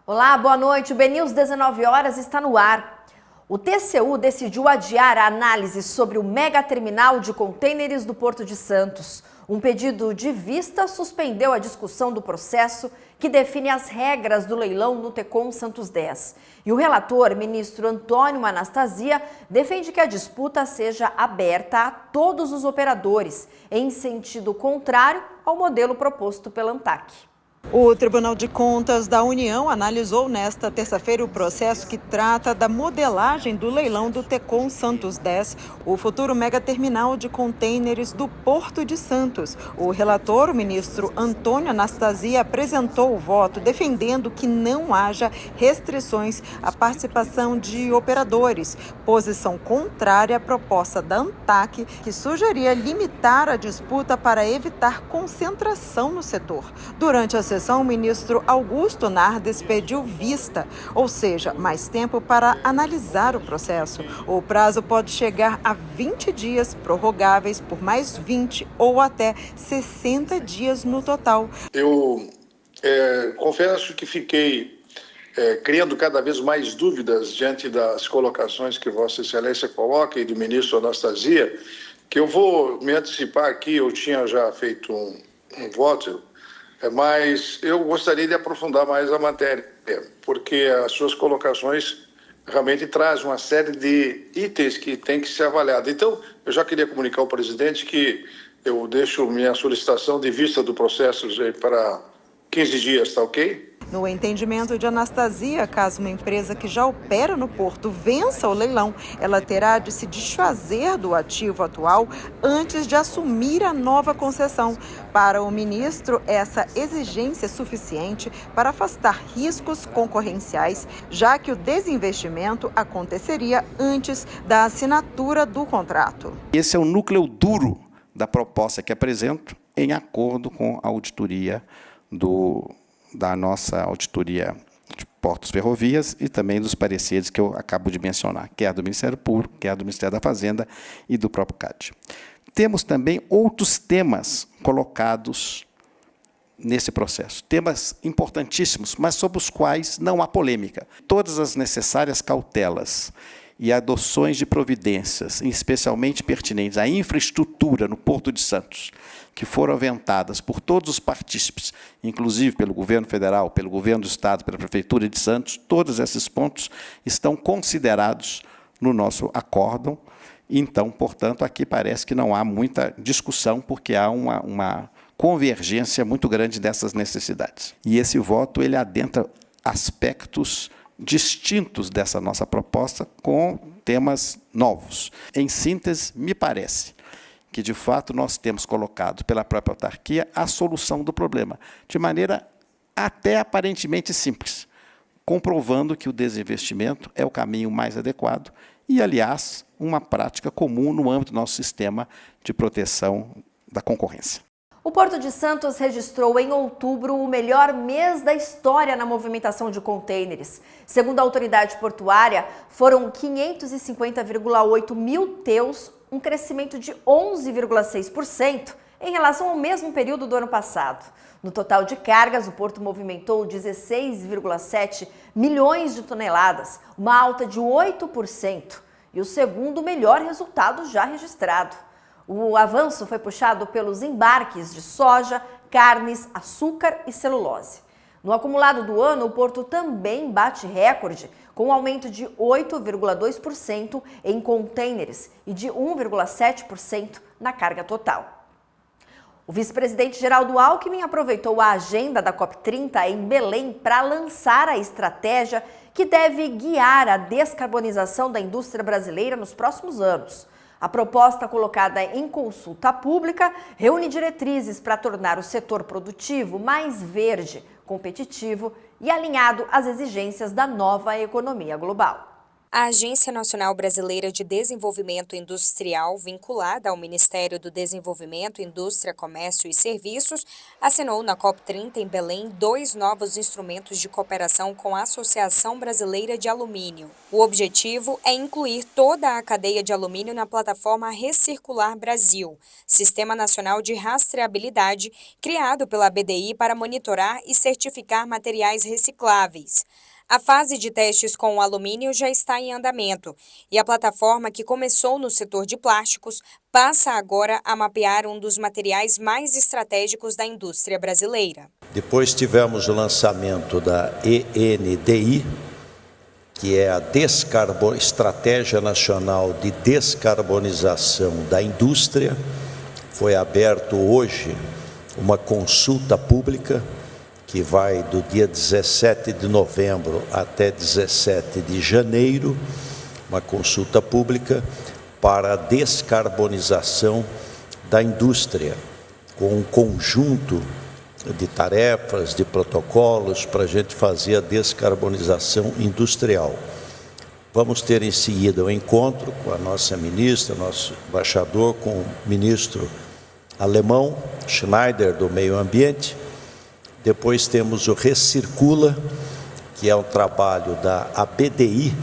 Olá, boa noite. O BNews 19 horas está no ar. O TCU decidiu adiar a análise sobre o mega terminal de contêineres do Porto de Santos. Um pedido de vista suspendeu a discussão do processo que define as regras do leilão no Tecon Santos 10. E o relator, ministro Antônio Anastasia, defende que a disputa seja aberta a todos os operadores, em sentido contrário ao modelo proposto pela ANTAQ. O Tribunal de Contas da União analisou nesta terça-feira o processo que trata da modelagem do leilão do Tecon Santos 10, o futuro megaterminal de contêineres do Porto de Santos. O relator, o ministro Antônio Anastasia, apresentou o voto defendendo que não haja restrições à participação de operadores, posição contrária à proposta da ANTAQ, que sugeria limitar a disputa para evitar concentração no setor. Durante a sessão, o ministro Augusto Nardes pediu vista, ou seja, mais tempo para analisar o processo. O prazo pode chegar a 20 dias, prorrogáveis por mais 20 ou até 60 dias no total. Eu confesso que fiquei criando cada vez mais dúvidas diante das colocações que Vossa Excelência coloca e do ministro Anastasia, que eu vou me antecipar aqui. Eu tinha já feito um voto, mas eu gostaria de aprofundar mais a matéria, porque as suas colocações realmente trazem uma série de itens que tem que ser avaliados. Então, eu já queria comunicar ao presidente que eu deixo minha solicitação de vista do processo para 15 dias, tá ok? No entendimento de Anastasia, caso uma empresa que já opera no porto vença o leilão, ela terá de se desfazer do ativo atual antes de assumir a nova concessão. Para o ministro, essa exigência é suficiente para afastar riscos concorrenciais, já que o desinvestimento aconteceria antes da assinatura do contrato. Esse é o núcleo duro da proposta que apresento, em acordo com a auditoria da nossa auditoria de portos e ferrovias e também dos pareceres que eu acabo de mencionar, quer do Ministério Público, quer do Ministério da Fazenda e do próprio CAD. Temos também outros temas colocados nesse processo, temas importantíssimos, mas sobre os quais não há polêmica. Todas as necessárias cautelas e adoções de providências, especialmente pertinentes à infraestrutura no Porto de Santos, que foram aventadas por todos os partícipes, inclusive pelo governo federal, pelo governo do Estado, pela Prefeitura de Santos, todos esses pontos estão considerados no nosso acórdão. Então, portanto, aqui parece que não há muita discussão, porque há uma convergência muito grande dessas necessidades. E esse voto ele adentra aspectos distintos dessa nossa proposta com temas novos. Em síntese, me parece que, de fato, nós temos colocado pela própria autarquia a solução do problema, de maneira até aparentemente simples, comprovando que o desinvestimento é o caminho mais adequado e, aliás, uma prática comum no âmbito do nosso sistema de proteção da concorrência. O Porto de Santos registrou em outubro o melhor mês da história na movimentação de contêineres. Segundo a autoridade portuária, foram 550,8 mil TEUs, um crescimento de 11,6% em relação ao mesmo período do ano passado. No total de cargas, o porto movimentou 16,7 milhões de toneladas, uma alta de 8% e o segundo melhor resultado já registrado. O avanço foi puxado pelos embarques de soja, carnes, açúcar e celulose. No acumulado do ano, o porto também bate recorde, com um aumento de 8,2% em contêineres e de 1,7% na carga total. O vice-presidente Geraldo Alckmin aproveitou a agenda da COP30 em Belém para lançar a estratégia que deve guiar a descarbonização da indústria brasileira nos próximos anos. A proposta colocada em consulta pública reúne diretrizes para tornar o setor produtivo mais verde, competitivo e alinhado às exigências da nova economia global. A Agência Nacional Brasileira de Desenvolvimento Industrial, vinculada ao Ministério do Desenvolvimento, Indústria, Comércio e Serviços, assinou na COP30 em Belém 2 novos instrumentos de cooperação com a Associação Brasileira de Alumínio. O objetivo é incluir toda a cadeia de alumínio na plataforma Recircular Brasil, Sistema Nacional de Rastreabilidade, criado pela BDI para monitorar e certificar materiais recicláveis. A fase de testes com o alumínio já está em andamento e a plataforma, que começou no setor de plásticos, passa agora a mapear um dos materiais mais estratégicos da indústria brasileira. Depois tivemos o lançamento da ENDI, que é a Estratégia Nacional de Descarbonização da Indústria. Foi aberto hoje uma consulta pública que vai do dia 17 de novembro até 17 de janeiro, uma consulta pública para a descarbonização da indústria, com um conjunto de tarefas, de protocolos para a gente fazer a descarbonização industrial. Vamos ter em seguida um encontro com a nossa ministra, nosso embaixador, com o ministro alemão, Schneider, do Meio Ambiente. Depois temos o Recircula, que é um trabalho da ABDI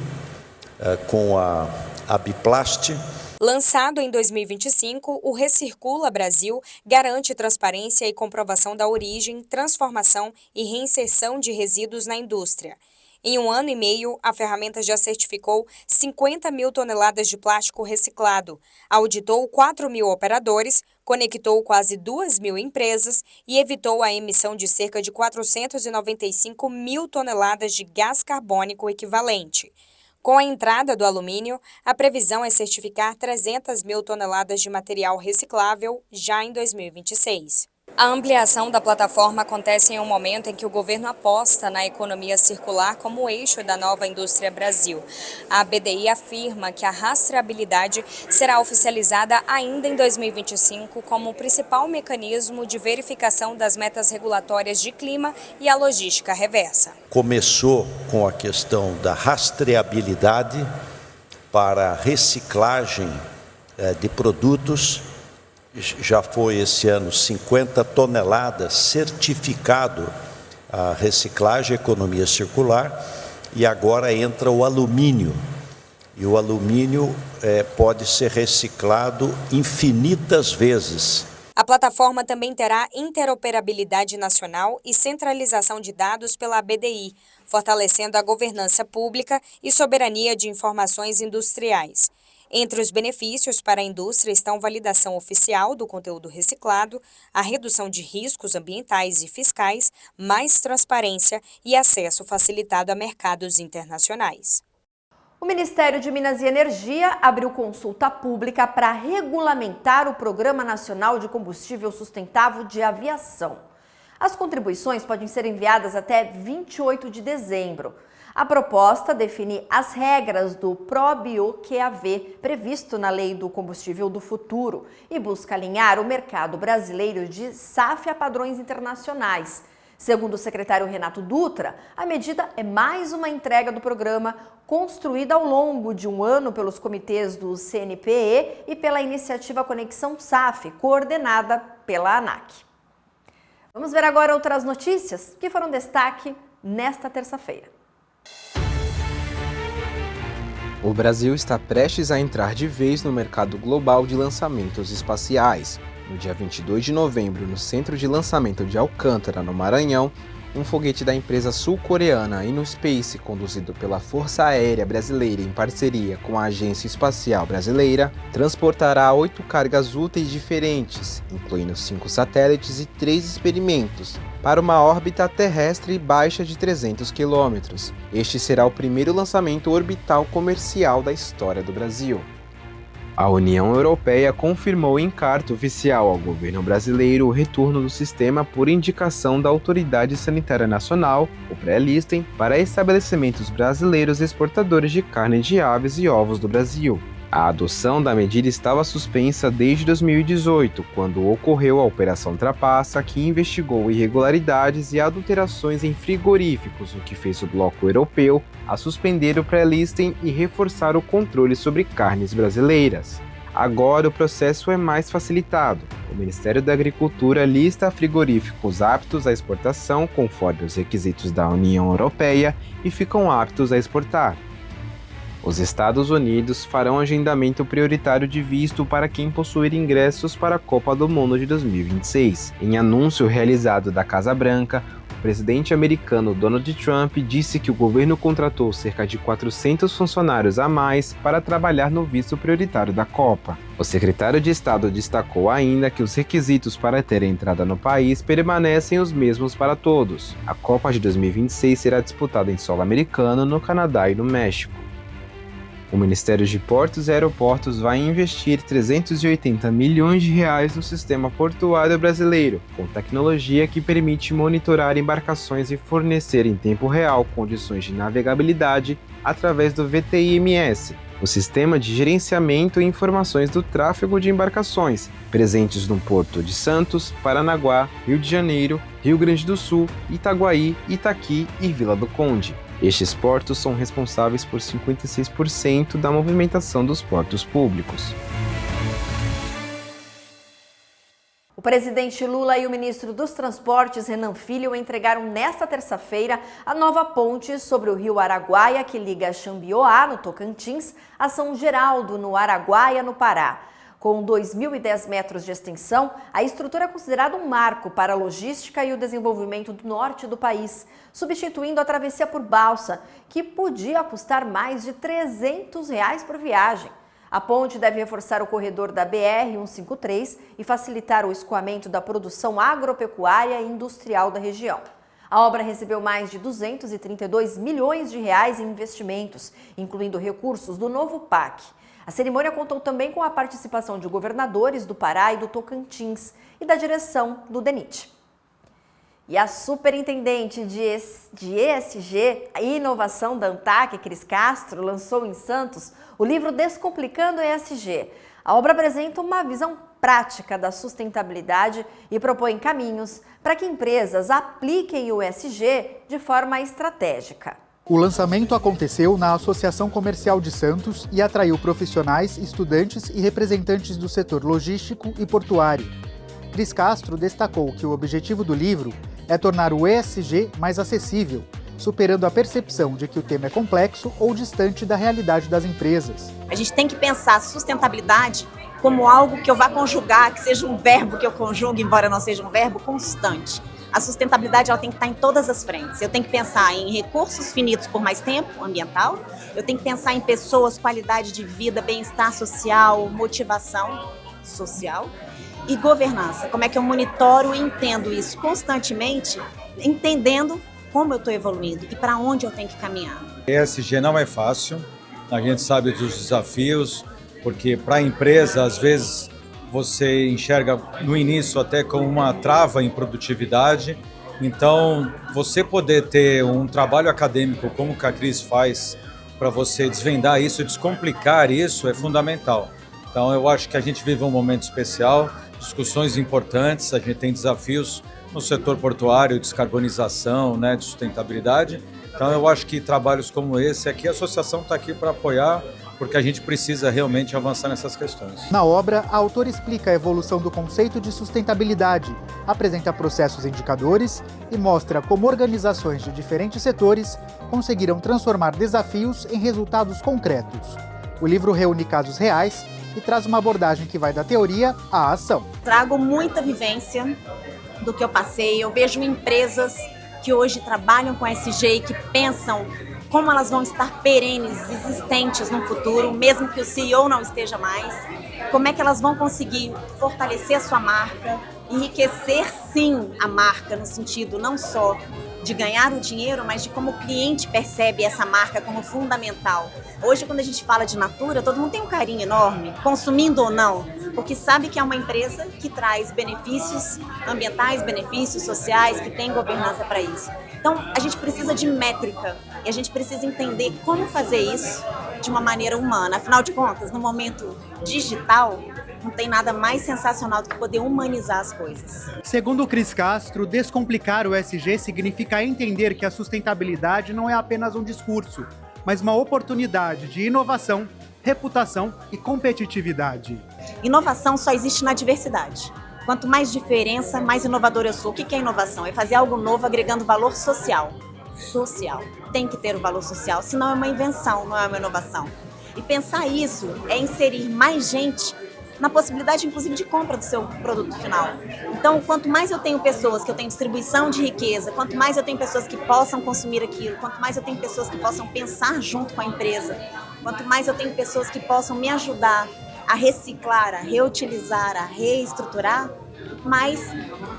com a Abiplast. Lançado em 2025, o Recircula Brasil garante transparência e comprovação da origem, transformação e reinserção de resíduos na indústria. Em 1 ano e meio, a ferramenta já certificou 50 mil toneladas de plástico reciclado, auditou 4 mil operadores, conectou quase 2 mil empresas e evitou a emissão de cerca de 495 mil toneladas de gás carbônico equivalente. Com a entrada do alumínio, a previsão é certificar 300 mil toneladas de material reciclável já em 2026. A ampliação da plataforma acontece em um momento em que o governo aposta na economia circular como eixo da nova indústria Brasil. A BDI afirma que a rastreabilidade será oficializada ainda em 2025 como o principal mecanismo de verificação das metas regulatórias de clima e a logística reversa. Começou com a questão da rastreabilidade para a reciclagem de produtos. Já foi esse ano 50 toneladas certificado a reciclagem, a economia circular, e agora entra o alumínio. E o alumínio pode ser reciclado infinitas vezes. A plataforma também terá interoperabilidade nacional e centralização de dados pela BDI, fortalecendo a governança pública e soberania de informações industriais. Entre os benefícios para a indústria estão validação oficial do conteúdo reciclado, a redução de riscos ambientais e fiscais, mais transparência e acesso facilitado a mercados internacionais. O Ministério de Minas e Energia abriu consulta pública para regulamentar o Programa Nacional de Combustível Sustentável de Aviação. As contribuições podem ser enviadas até 28 de dezembro. A proposta define as regras do ProBio-QAV, previsto na Lei do Combustível do Futuro, e busca alinhar o mercado brasileiro de SAF a padrões internacionais. Segundo o secretário Renato Dutra, a medida é mais uma entrega do programa, construída ao longo de um ano pelos comitês do CNPE e pela iniciativa Conexão SAF, coordenada pela ANAC. Vamos ver agora outras notícias que foram destaque nesta terça-feira. O Brasil está prestes a entrar de vez no mercado global de lançamentos espaciais. No dia 22 de novembro, no Centro de Lançamento de Alcântara, no Maranhão, um foguete da empresa sul-coreana InnoSpace, conduzido pela Força Aérea Brasileira em parceria com a Agência Espacial Brasileira, transportará 8 cargas úteis diferentes, incluindo 5 satélites e 3 experimentos, para uma órbita terrestre baixa de 300 km. Este será o primeiro lançamento orbital comercial da história do Brasil. A União Europeia confirmou em carta oficial ao governo brasileiro o retorno do sistema por indicação da Autoridade Sanitária Nacional, o pré-listem, para estabelecimentos brasileiros exportadores de carne de aves e ovos do Brasil. A adoção da medida estava suspensa desde 2018, quando ocorreu a Operação Trapaça, que investigou irregularidades e adulterações em frigoríficos, o que fez o bloco europeu a suspender o pré-listing e reforçar o controle sobre carnes brasileiras. Agora o processo é mais facilitado. O Ministério da Agricultura lista frigoríficos aptos à exportação conforme os requisitos da União Europeia e ficam aptos a exportar. Os Estados Unidos farão agendamento prioritário de visto para quem possuir ingressos para a Copa do Mundo de 2026. Em anúncio realizado da Casa Branca, o presidente americano Donald Trump disse que o governo contratou cerca de 400 funcionários a mais para trabalhar no visto prioritário da Copa. O secretário de Estado destacou ainda que os requisitos para ter entrada no país permanecem os mesmos para todos. A Copa de 2026 será disputada em solo americano, no Canadá e no México. O Ministério de Portos e Aeroportos vai investir 380 milhões de reais no sistema portuário brasileiro, com tecnologia que permite monitorar embarcações e fornecer em tempo real condições de navegabilidade através do VTIMS, o Sistema de Gerenciamento e Informações do Tráfego de Embarcações, presentes no Porto de Santos, Paranaguá, Rio de Janeiro, Rio Grande do Sul, Itaguaí, Itaqui e Vila do Conde. Estes portos são responsáveis por 56% da movimentação dos portos públicos. O presidente Lula e o ministro dos Transportes, Renan Filho, entregaram nesta terça-feira a nova ponte sobre o rio Araguaia, que liga Xambioá, no Tocantins, a São Geraldo, no Araguaia, no Pará. Com 2.010 metros de extensão, a estrutura é considerada um marco para a logística e o desenvolvimento do norte do país, substituindo a travessia por balsa, que podia custar mais de R$ 300 por viagem. A ponte deve reforçar o corredor da BR-153 e facilitar o escoamento da produção agropecuária e industrial da região. A obra recebeu mais de 232 milhões de reais em investimentos, incluindo recursos do novo PAC. A cerimônia contou também com a participação de governadores do Pará e do Tocantins e da direção do DENIT. E a superintendente de ESG e inovação da ANTAC, Cris Castro, lançou em Santos o livro Descomplicando ESG. A obra apresenta uma visão prática da sustentabilidade e propõe caminhos para que empresas apliquem o ESG de forma estratégica. O lançamento aconteceu na Associação Comercial de Santos e atraiu profissionais, estudantes e representantes do setor logístico e portuário. Cris Castro destacou que o objetivo do livro é tornar o ESG mais acessível, superando a percepção de que o tema é complexo ou distante da realidade das empresas. A gente tem que pensar a sustentabilidade como algo que eu vá conjugar, que seja um verbo que eu conjugue, embora não seja um verbo constante. A sustentabilidade ela tem que estar em todas as frentes. Eu tenho que pensar em recursos finitos por mais tempo, ambiental. Eu tenho que pensar em pessoas, qualidade de vida, bem-estar social, motivação social e governança. Como é que eu monitoro e entendo isso constantemente, entendendo como eu estou evoluindo e para onde eu tenho que caminhar. ESG não é fácil, a gente sabe dos desafios, porque para a empresa, às vezes, você enxerga no início até como uma trava em produtividade. Então, você poder ter um trabalho acadêmico como a Cris faz para você desvendar isso, descomplicar isso, é fundamental. Então, eu acho que a gente vive um momento especial, discussões importantes, a gente tem desafios no setor portuário, descarbonização, de sustentabilidade. Então, eu acho que trabalhos como esse aqui, a associação está aqui para apoiar, porque a gente precisa realmente avançar nessas questões. Na obra, a autora explica a evolução do conceito de sustentabilidade, apresenta processos indicadores e mostra como organizações de diferentes setores conseguiram transformar desafios em resultados concretos. O livro reúne casos reais e traz uma abordagem que vai da teoria à ação. Trago muita vivência do que eu passei. Eu vejo empresas que hoje trabalham com ESG e que pensam como elas vão estar perenes, existentes no futuro, mesmo que o CEO não esteja mais, como é que elas vão conseguir fortalecer a sua marca, enriquecer sim a marca no sentido não só de ganhar o dinheiro, mas de como o cliente percebe essa marca como fundamental. Hoje, quando a gente fala de Natura, todo mundo tem um carinho enorme, consumindo ou não, porque sabe que é uma empresa que traz benefícios ambientais, benefícios sociais, que tem governança para isso. Então, a gente precisa de métrica e a gente precisa entender como fazer isso de uma maneira humana. Afinal de contas, no momento digital, não tem nada mais sensacional do que poder humanizar as coisas. Segundo o Cris Castro, descomplicar o ESG significa entender que a sustentabilidade não é apenas um discurso, mas uma oportunidade de inovação, reputação e competitividade. Inovação só existe na diversidade. Quanto mais diferença, mais inovador eu sou. O que é inovação? É fazer algo novo agregando valor social. Social. Tem que ter o valor social, senão é uma invenção, não é uma inovação. E pensar isso é inserir mais gente na possibilidade, inclusive, de compra do seu produto final. Então, quanto mais eu tenho pessoas que eu tenho distribuição de riqueza, quanto mais eu tenho pessoas que possam consumir aquilo, quanto mais eu tenho pessoas que possam pensar junto com a empresa, quanto mais eu tenho pessoas que possam me ajudar a reciclar, a reutilizar, a reestruturar, mais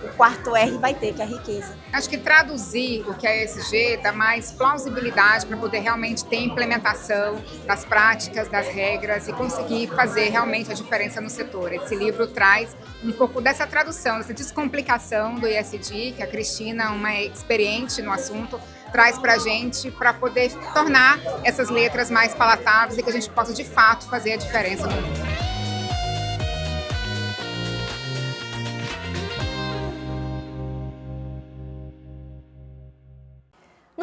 o quarto R vai ter, que é a riqueza. Acho que traduzir o que é ESG dá mais plausibilidade para poder realmente ter implementação das práticas, das regras e conseguir fazer realmente a diferença no setor. Esse livro traz um pouco dessa tradução, dessa descomplicação do ESG, que a Cristina, uma experiente no assunto, traz para a gente para poder tornar essas letras mais palatáveis e que a gente possa de fato fazer a diferença no mundo.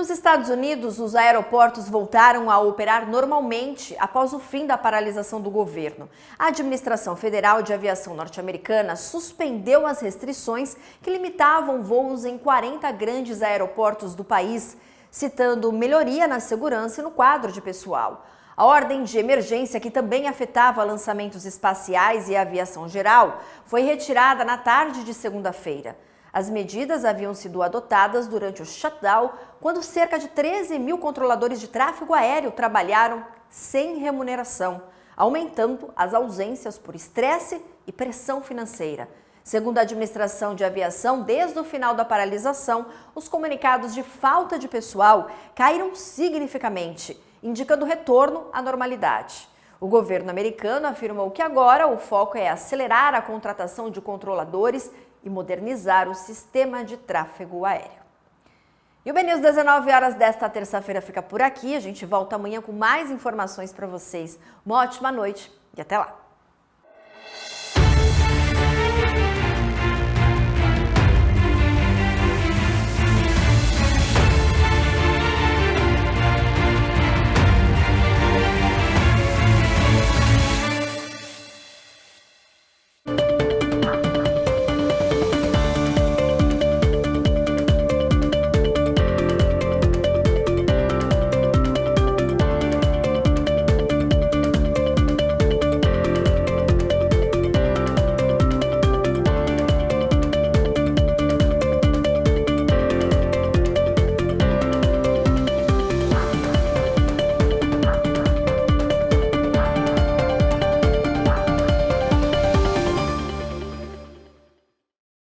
Nos Estados Unidos, os aeroportos voltaram a operar normalmente após o fim da paralisação do governo. A Administração Federal de Aviação norte-americana suspendeu as restrições que limitavam voos em 40 grandes aeroportos do país, citando melhoria na segurança e no quadro de pessoal. A ordem de emergência, que também afetava lançamentos espaciais e aviação geral, foi retirada na tarde de segunda-feira. As medidas haviam sido adotadas durante o shutdown, quando cerca de 13 mil controladores de tráfego aéreo trabalharam sem remuneração, aumentando as ausências por estresse e pressão financeira. Segundo a Administração de Aviação, desde o final da paralisação, os comunicados de falta de pessoal caíram significativamente, indicando retorno à normalidade. O governo americano afirmou que agora o foco é acelerar a contratação de controladores e modernizar o sistema de tráfego aéreo. E o BNews 19 horas desta terça-feira fica por aqui. A gente volta amanhã com mais informações para vocês. Uma ótima noite e até lá!